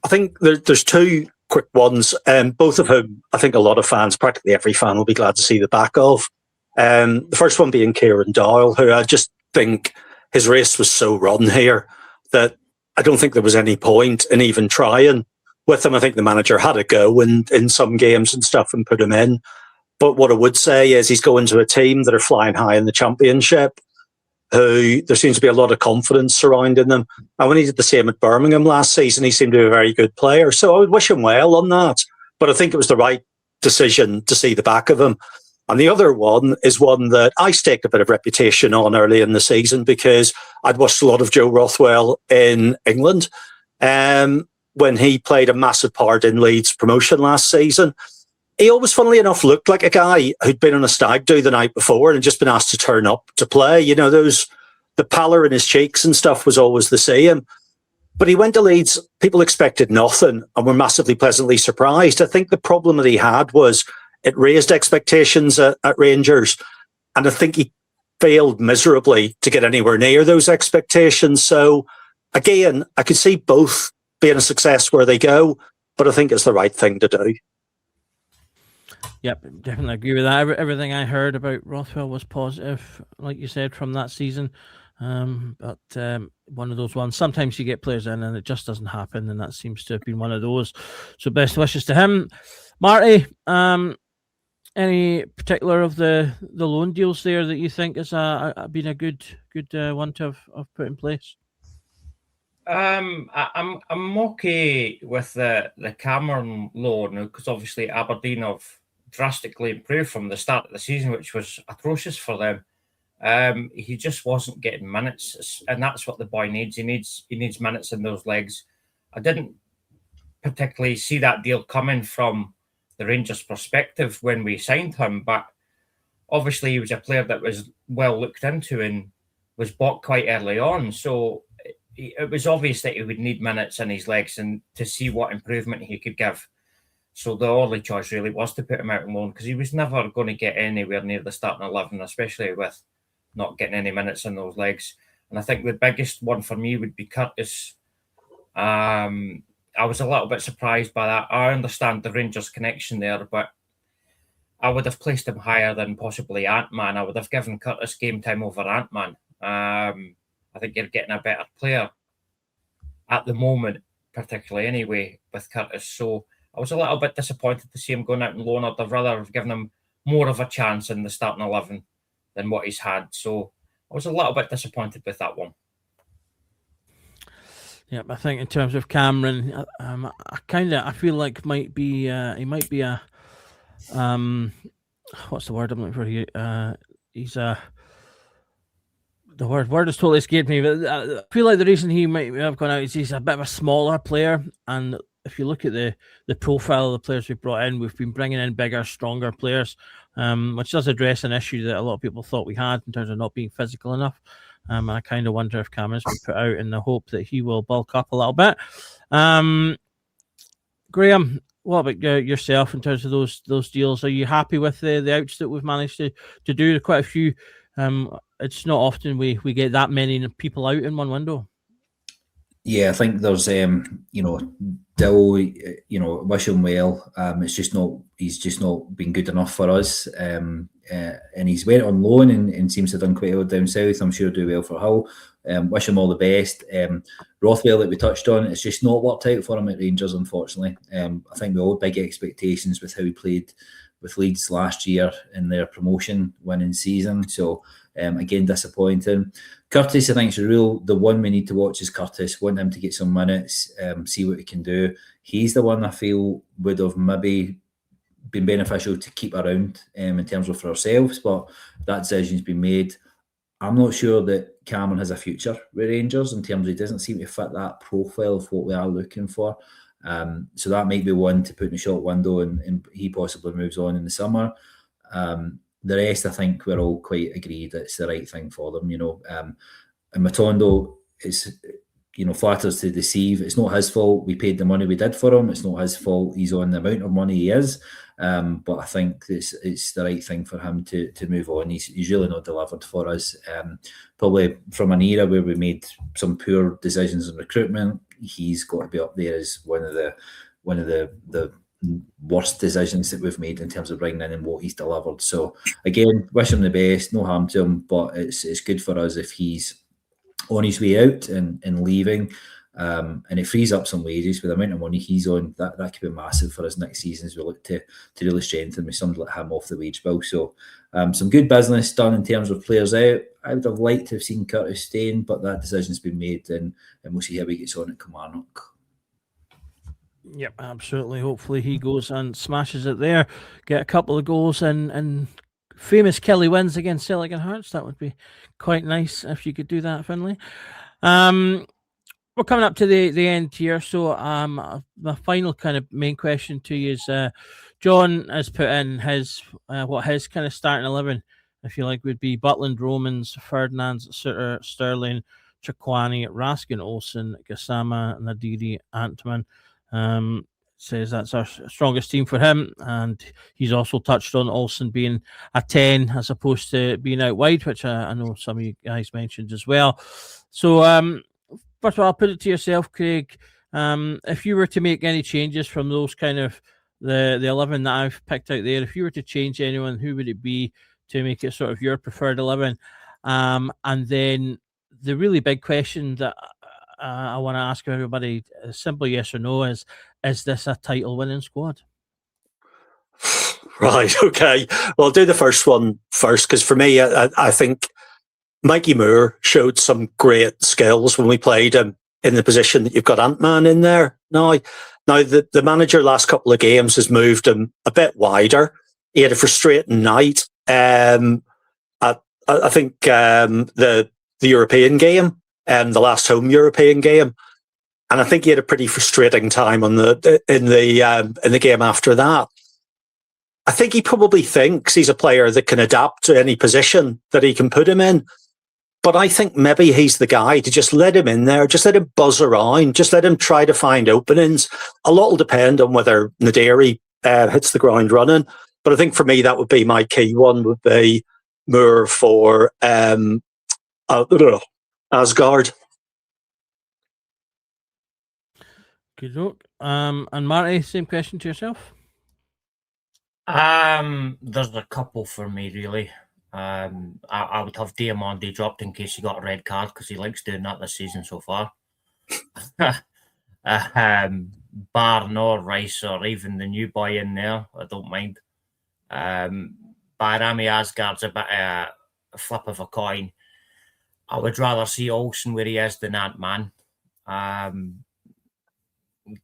I think there's two quick ones, both of whom I think a lot of fans, practically every fan, will be glad to see the back of. The first one being Kieran Doyle, who I just think his race was so run here that I don't think there was any point in even trying with him. I think the manager had a go in some games and stuff and put him in. But what I would say is he's going to a team that are flying high in the Championship, who there seems to be a lot of confidence surrounding them. And when he did the same at Birmingham last season, he seemed to be a very good player. So I would wish him well on that. But I think it was the right decision to see the back of him. And the other one is one that I staked a bit of reputation on early in the season because I'd watched a lot of Joe Rothwell in England when he played a massive part in Leeds' promotion last season. He always, funnily enough, looked like a guy who'd been on a stag do the night before and just been asked to turn up to play. You know, the pallor in his cheeks and stuff was always the same. But he went to Leeds, people expected nothing and were massively pleasantly surprised. I think the problem that he had was it raised expectations at Rangers. And I think he failed miserably to get anywhere near those expectations. So again, I could see both being a success where they go, but I think it's the right thing to do. Yep, definitely agree with that. Everything I heard about Rothwell was positive, like you said, from that season. But one of those ones, sometimes you get players in and it just doesn't happen, and that seems to have been one of those. So best wishes to him. Marty, any particular of the loan deals there that you think has been a good one to have put in place? I'm okay with the Cameron loan because obviously Aberdeen have drastically improved from the start of the season, which was atrocious for them. He just wasn't getting minutes, and that's what the boy needs. He needs minutes in those legs. I didn't particularly see that deal coming from the Rangers' perspective when we signed him, but obviously he was a player that was well looked into and was bought quite early on. So it was obvious that he would need minutes in his legs and to see what improvement he could give. So the only choice really was to put him out on loan because he was never going to get anywhere near the starting 11, especially with not getting any minutes in those legs. And I think the biggest one for me would be Curtis. I was a little bit surprised by that. I understand the Rangers connection there, but I would have placed him higher than possibly Ant-Man. I would have given Curtis game time over Ant-Man. I think you're getting a better player at the moment, particularly anyway, with Curtis. So I was a little bit disappointed to see him going out on loan. I'd rather have given him more of a chance in the starting 11 than what he's had. So I was a little bit disappointed with that one. Yeah, I think in terms of Cameron, I feel like he might be a what's the word I'm looking for here? The word has totally escaped me, but I feel like the reason he might have gone out is he's a bit of a smaller player. And if you look at the profile of the players we've brought in, we've been bringing in bigger, stronger players, which does address an issue that a lot of people thought we had in terms of not being physical enough. And I kind of wonder if Cameron's been put out in the hope that he will bulk up a little bit. Graeme, what about yourself in terms of those deals? Are you happy with the outs that we've managed to do? Quite a few. It's not often we get that many people out in one window. Yeah, I think there's Dill, wish him well. It's just not, he's just not been good enough for us. And he's went on loan and seems to have done quite well down south. I'm sure he'll do well for Hull. Wish him all the best. Rothwell, that we touched on, it's just not worked out for him at Rangers, unfortunately. I think we all had big expectations with how he played with Leeds last year in their promotion winning season. So again, disappointing. Curtis, I think, is the one we need to watch is Curtis. Want him to get some minutes, see what he can do. He's the one I feel would have maybe been beneficial to keep around in terms of for ourselves, but that decision's been made. I'm not sure that Cameron has a future with Rangers in terms of he doesn't seem to fit that profile of what we are looking for. So that might be one to put in the short window, and he possibly moves on in the summer. The rest, I think we're all quite agreed that it's the right thing for them, And Matondo is, flatters to deceive. It's not his fault. We paid the money we did for him. It's not his fault he's on the amount of money he is. But I think it's the right thing for him to move on. He's really not delivered for us. Probably from an era where we made some poor decisions in recruitment, he's got to be up there as one of the worst decisions that we've made in terms of bringing in and what he's delivered. So again, wish him the best, no harm to him, but it's good for us if he's on his way out and leaving. And it frees up some wages with the amount of money he's on. That could be massive for us next season as we look to really strengthen with somebody like him off the wage bill. So some good business done in terms of players out. I would have liked to have seen Curtis staying, but that decision's been made, and we'll see how he gets on at Kilmarnock. Yep, absolutely. Hopefully he goes and smashes it there. Get a couple of goals and famous Kelly wins against Celtic and Hearts. That would be quite nice if you could do that, Finlay. We're coming up to the end here, so the final kind of main question to you is, John has put in his what his kind of starting 11, if you like, would be Butland, Romans, Ferdinand, Sutter, Sterling, Chikwani, Raskin, Olsen, Gassama, Nadiri, Antman. Says that's our strongest team for him, and he's also touched on Olsen being a 10 as opposed to being out wide, which I know some of you guys mentioned as well. So first of all, I'll put it to yourself, Craig. If you were to make any changes from those kind of the 11 that I've picked out there, if you were to change anyone, who would it be to make it sort of your preferred 11? And then the really big question that I want to ask everybody, a simple yes or no, is this a title-winning squad? Right, okay. Well, I'll do the first one first, because for me, I think Mikey Moore showed some great skills when we played him in the position that you've got Ant-Man in there. Now the manager last couple of games has moved him a bit wider. He had a frustrating night. I think the European game, the last home European game, and I think he had a pretty frustrating time in the game after that. I think he probably thinks he's a player that can adapt to any position that he can put him in. But I think maybe he's the guy to just let him in there, just let him buzz around, just let him try to find openings. A lot will depend on whether Nadiri hits the ground running. But I think for me, that would be my key one, would be Moore for Asgard. Good luck. And Marty, same question to yourself? There's a couple for me, really. I would have Diamandi dropped in case he got a red card, because he likes doing that this season so far. Barn or Rice or even the new boy in there, I don't mind. Bairami Asgard's a bit a flip of a coin. I would rather see Olsen where he is than Ant-Man.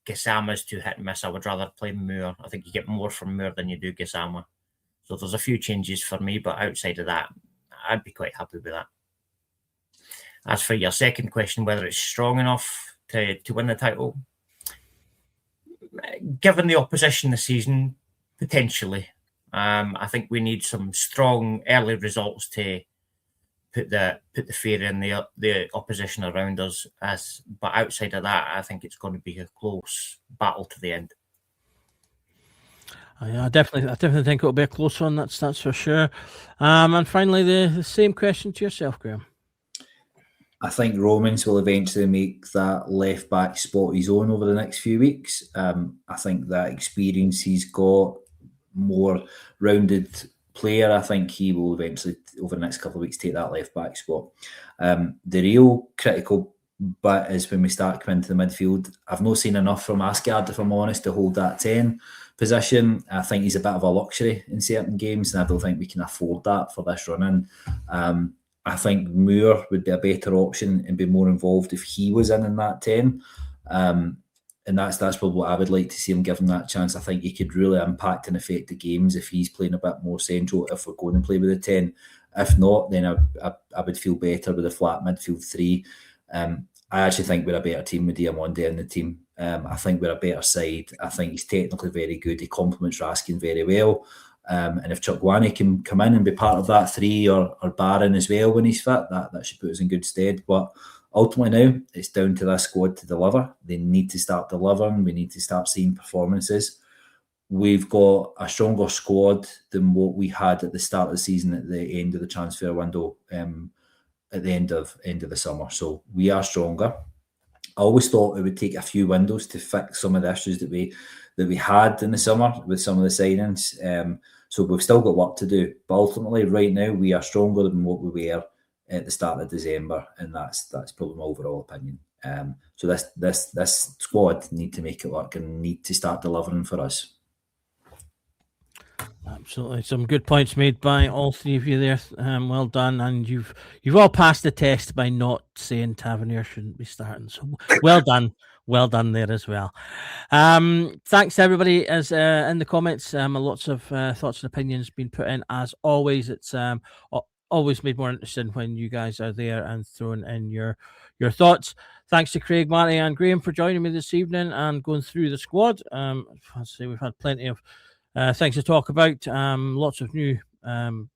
Gassama's too hit and miss. I would rather play Moore. I think you get more from Moore than you do Gassama. So there's a few changes for me, but outside of that, I'd be quite happy with that. As for your second question, whether it's strong enough to win the title, given the opposition this season, potentially. I think we need some strong early results to put the fear in the opposition around us. But outside of that, I think it's going to be a close battle to the end. I definitely think it'll be a close one. That's for sure. And finally, the same question to yourself, Graeme. I think Romans will eventually make that left back spot his own over the next few weeks. I think that experience he's got, more rounded player, I think he will eventually, over the next couple of weeks, take that left back spot. The real critical bit is when we start coming into the midfield. I've not seen enough from Asgard, if I'm honest, to hold that 10 position. I think he's a bit of a luxury in certain games, and I don't think we can afford that for this run-in. I think Moore would be a better option and be more involved if he was in that 10. And that's probably what I would like to see him given that chance. I think he could really impact and affect the games if he's playing a bit more central, if we're going to play with the 10. If not, then I would feel better with a flat midfield three. I actually think we're a better team with Diamonde in the team. I think we're a better side. I think he's technically very good. He complements Raskin very well. And if Chukwueze can come in and be part of that three, or Barron as well when he's fit, that should put us in good stead. But ultimately now, it's down to this squad to deliver. They need to start delivering. We need to start seeing performances. We've got a stronger squad than what we had at the start of the season at the end of the transfer window, at the end of the summer. So we are stronger. I always thought it would take a few windows to fix some of the issues that we had in the summer with some of the signings. So we've still got work to do. But ultimately, right now, we are stronger than what we were at the start of December, and that's probably my overall opinion. So this squad need to make it work and need to start delivering for us. Absolutely, some good points made by all three of you there. Well done, and you've all passed the test by not saying Tavernier shouldn't be starting. So well done there as well. Thanks to everybody as in the comments. Lots of thoughts and opinions being put in. As always, it's always made more interesting when you guys are there and throwing in your thoughts. Thanks to Craig, Marty, and Graeme for joining me this evening and going through the squad. I'd say we've had plenty of things to talk about. Lots of new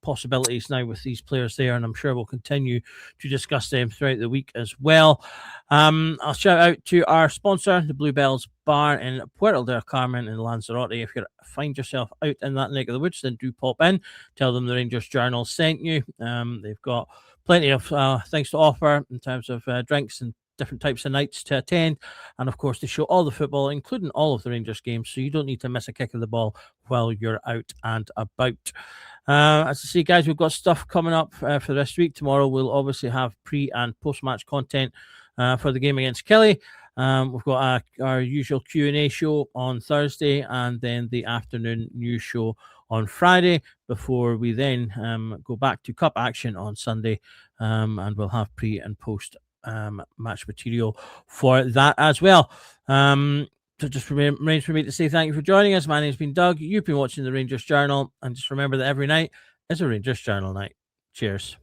possibilities now with these players there, and I'm sure we'll continue to discuss them throughout the week as well. I'll shout out to our sponsor, the Bluebells Bar in Puerto del Carmen in Lanzarote. If you find yourself out in that neck of the woods, then do pop in. Tell them the Rangers Journal sent you. They've got plenty of things to offer in terms of drinks and different types of nights to attend, and of course they show all the football, including all of the Rangers games, so you don't need to miss a kick of the ball while you're out and about. As I say, guys, we've got stuff coming up for the rest of the week. Tomorrow we'll obviously have pre and post-match content for the game against Kelly. We've got our usual Q&A show on Thursday, and then the afternoon news show on Friday, before we then go back to cup action on Sunday, and we'll have pre and post match material for that as well. So just remains for me to say thank you for joining us. My name's been Doug. You've been watching the Rangers Journal, and just remember that every night is a Rangers Journal night. Cheers.